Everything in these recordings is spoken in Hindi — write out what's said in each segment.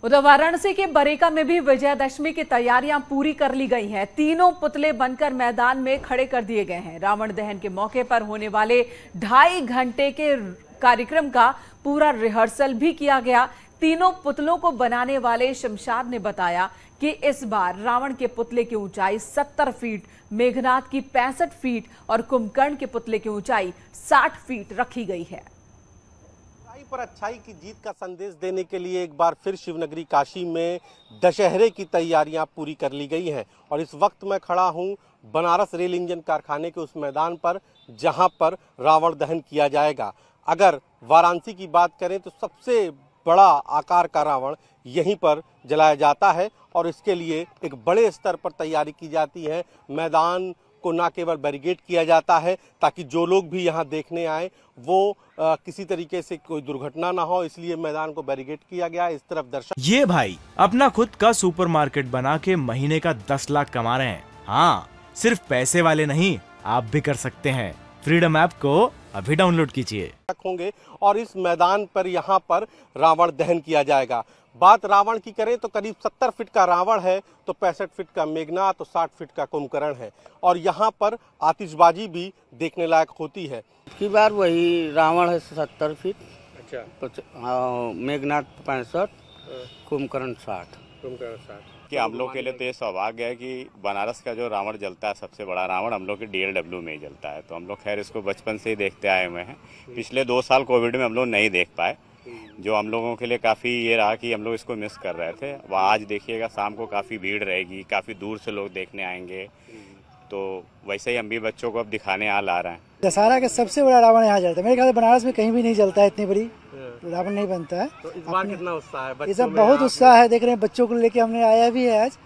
उधर वाराणसी के बरेका में भी विजयादशमी की तैयारियां पूरी कर ली गई हैं। तीनों पुतले बनकर मैदान में खड़े कर दिए गए हैं। रावण दहन के मौके पर होने वाले 2.5 घंटे के कार्यक्रम का पूरा रिहर्सल भी किया गया। तीनों पुतलों को बनाने वाले शमशाद ने बताया कि इस बार रावण के पुतले की ऊंचाई 70 फीट, मेघनाद की 65 फीट और कुंभकर्ण के पुतले की ऊंचाई 60 फीट रखी गई है। पर अच्छाई की जीत का संदेश देने के लिए एक बार फिर शिवनगरी काशी में दशहरे की तैयारियां पूरी कर ली गई हैं और इस वक्त मैं खड़ा हूं बनारस रेल इंजन कारखाने के उस मैदान पर जहां पर रावण दहन किया जाएगा। अगर वाराणसी की बात करें तो सबसे बड़ा आकार का रावण यहीं पर जलाया जाता है और इसके लिए एक बड़े स्तर पर तैयारी की जाती है। मैदान को ना केवल बैरिकेड किया जाता है ताकि जो लोग भी यहाँ देखने आए वो किसी तरीके से कोई दुर्घटना ना हो, इसलिए मैदान को बैरिकेड किया गया। इस तरफ दर्शक ये भाई अपना खुद का सुपरमार्केट बना के महीने का 10 लाख कमा रहे हैं। हाँ, सिर्फ पैसे वाले नहीं, आप भी कर सकते हैं। फ्रीडम ऐप को अभी डाउनलोड कीजिए। होंगे और इस मैदान पर यहाँ पर रावण दहन किया जाएगा। बात रावण की करें तो करीब 70 फीट का रावण है तो 65 फीट का मेघनाद तो 60 फीट का कुंभकर्ण है और यहाँ पर आतिशबाजी भी देखने लायक होती है। की बार वही रावण है 70 फीट, अच्छा, मेघनाद 65, कुंभकर्ण 60। कि हम लोग के लिए तो ये सौभाग्य है कि बनारस का जो रावण जलता है, सबसे बड़ा रावण हम लोग के DLW में ही जलता है। तो हम लोग खैर इसको बचपन से ही देखते आए हुए हैं। पिछले 2 साल कोविड में हम लोग नहीं देख पाए, जो हम लोगों के लिए काफ़ी ये रहा कि हम लोग इसको मिस कर रहे थे। वह आज देखिएगा शाम को काफ़ी भीड़ रहेगी, काफ़ी दूर से लोग देखने आएंगे। तो वैसे ही हम भी बच्चों को अब दिखाने आ रहे हैं। दशहरा का सबसे बड़ा रावण यहाँ जलता है। मेरे ख्याल से बनारस में कहीं भी नहीं जलता है, इतनी बड़ी रावण नहीं बनता है। तो इस बार कितना उत्साह है? ये सब बहुत उत्साह है, देख रहे हैं बच्चों को लेके हमने आया भी है आज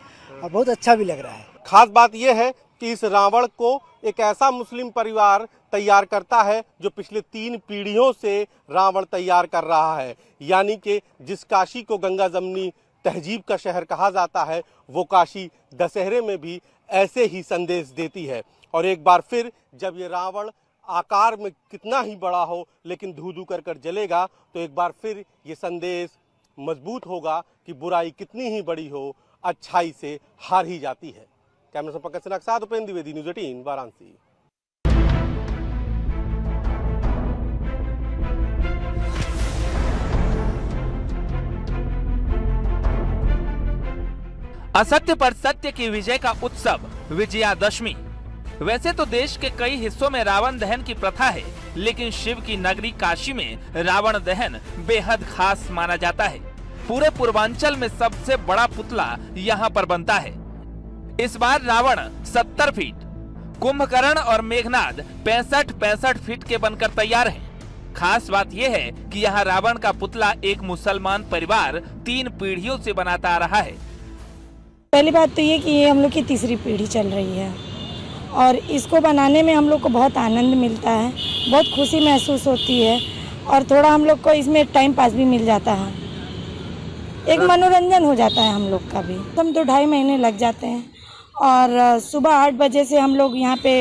और बहुत अच्छा भी लग रहा है। खास बात यह है कि इस रावण को एक ऐसा मुस्लिम परिवार तैयार करता है जो पिछले 3 पीढ़ियों से रावण तैयार कर रहा है। यानी कि जिस काशी को गंगा जमनी तहजीब का शहर कहा जाता है, वो काशी दशहरे में भी ऐसे ही संदेश देती है। और एक बार फिर जब ये रावण आकार में कितना ही बड़ा हो लेकिन धू धू कर कर जलेगा तो एक बार फिर ये संदेश मजबूत होगा कि बुराई कितनी ही बड़ी हो, अच्छाई से हार ही जाती है। कैमरा संपर्क से नक्साद उपेंद्र द्विवेदी, न्यूज़ 18 वाराणसी। असत्य पर सत्य की विजय का उत्सव विजयादशमी। वैसे तो देश के कई हिस्सों में रावण दहन की प्रथा है, लेकिन शिव की नगरी काशी में रावण दहन बेहद खास माना जाता है। पूरे पूर्वांचल में सबसे बड़ा पुतला यहाँ पर बनता है। इस बार रावण 70 फीट, कुंभकर्ण और मेघनाद 65 फीट के बनकर तैयार हैं। खास बात यह है कि यहाँ रावण का पुतला एक मुसलमान परिवार 3 पीढ़ियों से बनाता आ रहा है। पहली बात तो ये कि ये हम लोग की तीसरी पीढ़ी चल रही है और इसको बनाने में हम लोग को बहुत आनंद मिलता है, बहुत खुशी महसूस होती है और थोड़ा हम लोग को इसमें टाइम पास भी मिल जाता है, एक मनोरंजन हो जाता है हम लोग का भी। हम तो 2.5 महीने लग जाते हैं और सुबह 8 बजे से हम लोग यहाँ पे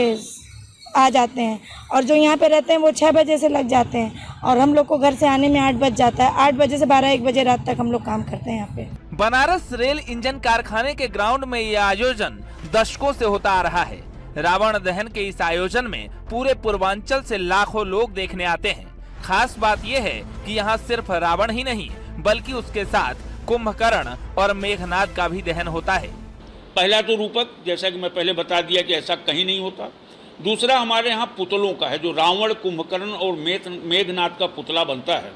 आ जाते हैं और जो यहाँ पे रहते हैं वो 6 बजे से लग जाते हैं और हम लोग को घर से आने में 8 बज जाता है। 8 बजे से 12-1 बजे रात तक हम लोग काम करते हैं यहाँ पे। बनारस रेल इंजन कारखाने के ग्राउंड में यह आयोजन दशकों से होता आ रहा है। रावण दहन के इस आयोजन में पूरे पूर्वांचल से लाखों लोग देखने आते हैं। खास बात यह है कि यहाँ सिर्फ रावण ही नहीं बल्कि उसके साथ कुंभकर्ण और मेघनाद का भी दहन होता है। पहला तो रूपक, जैसा कि मैं पहले बता दिया कि ऐसा कहीं नहीं होता। दूसरा हमारे यहाँ पुतलों का है, जो रावण, कुंभकर्ण और मेघनाद का पुतला बनता है।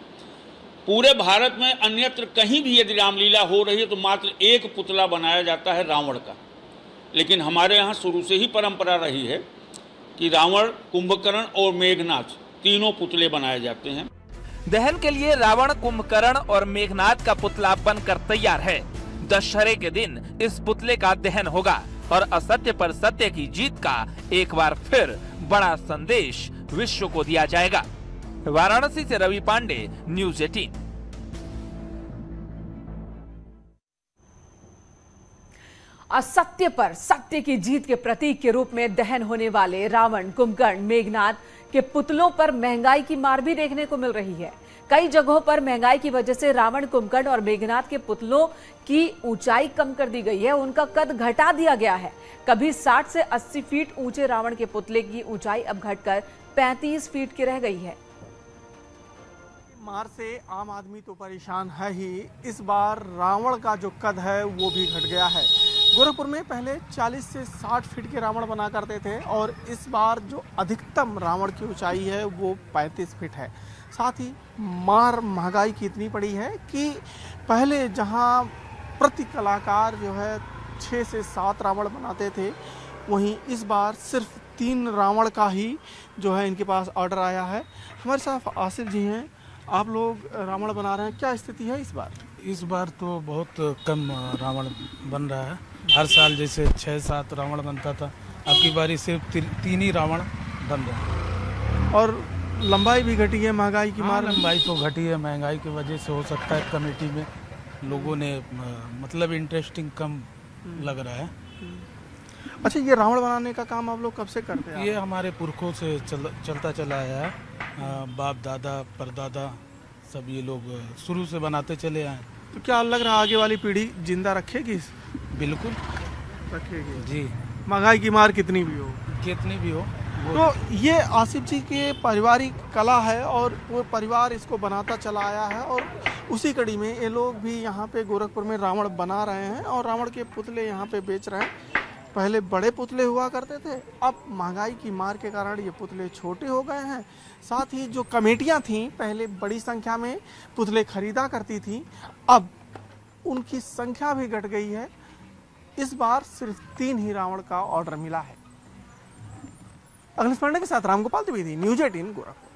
पूरे भारत में अन्यत्र कहीं भी यदि रामलीला हो रही है तो मात्र एक पुतला बनाया जाता है रावण का, लेकिन हमारे यहाँ शुरू से ही परंपरा रही है कि रावण, कुंभकर्ण और मेघनाद तीनों पुतले बनाए जाते हैं। दहन के लिए रावण, कुंभकर्ण और मेघनाद का पुतला बनकर तैयार है। दशहरे के दिन इस पुतले का दहन होगा और असत्य पर सत्य की जीत का एक बार फिर बड़ा संदेश विश्व को दिया जाएगा। वाराणसी से रवि पांडे, न्यूज़ 18। असत्य पर सत्य की जीत के प्रतीक के रूप में दहन होने वाले रावण, कुंभकर्ण, मेघनाद के पुतलों पर महंगाई की मार भी देखने को मिल रही है। कई जगहों पर महंगाई की वजह से रावण, कुंभकर्ण और मेघनाथ के पुतलों की ऊंचाई कम कर दी गई है, उनका कद घटा दिया गया है। कभी 60 से 80 फीट ऊंचे रावण के पुतले की ऊंचाई अब घटकर 35 फीट की रह गई है। मार से आम आदमी तो परेशान है ही, इस बार रावण का जो कद है वो भी घट गया है। गोरखपुर में पहले 40 से 60 फीट के रावण बना करते थे और इस बार जो अधिकतम रावण की ऊंचाई है वो 35 फीट है। साथ ही मार महंगाई की इतनी पड़ी है कि पहले जहां प्रति कलाकार जो है 6 से 7 रावण बनाते थे, वहीं इस बार सिर्फ 3 रावण का ही जो है इनके पास ऑर्डर आया है। हमारे साथ आसिफ जी हैं, आप लोग रावण बना रहे हैं, क्या स्थिति है इस बार? इस बार तो बहुत कम रावण बन रहा है। हर साल जैसे 6-7 रावण बनता था, अब की बारी सिर्फ 3 ही रावण बन रहे हैं। और लंबाई भी घटी है महंगाई की मार? लंबाई तो घटी है, महंगाई की वजह से हो सकता है कमेटी में लोगों ने मतलब इंटरेस्टिंग कम लग रहा है। अच्छा, ये रावण बनाने का काम आप लोग कब से करते हैं? ये हमारे पुरखों से चलता चला आया है, बाप दादा परदादा सब ये लोग शुरू से बनाते चले आए। तो क्या लग रहा है आगे वाली पीढ़ी जिंदा रखेगी? बिल्कुल रखेगी जी, महंगाई की मार कितनी भी हो। तो ये आसिफ जी के पारिवारिक कला है और वो परिवार इसको बनाता चला आया है और उसी कड़ी में ये लोग भी यहाँ पे गोरखपुर में रावण बना रहे हैं और रावण के पुतले यहाँ पे बेच रहे हैं। पहले बड़े पुतले हुआ करते थे, अब महंगाई की मार के कारण ये पुतले छोटे हो गए हैं। साथ ही जो कमेटियां थीं पहले बड़ी संख्या में पुतले खरीदा करती थी, अब उनकी संख्या भी घट गई है। इस बार सिर्फ 3 ही रावण का ऑर्डर मिला है। अखिलेश पांडे के साथ रामगोपाल द्विवेदी, न्यूज़ 18 गोरखपुर।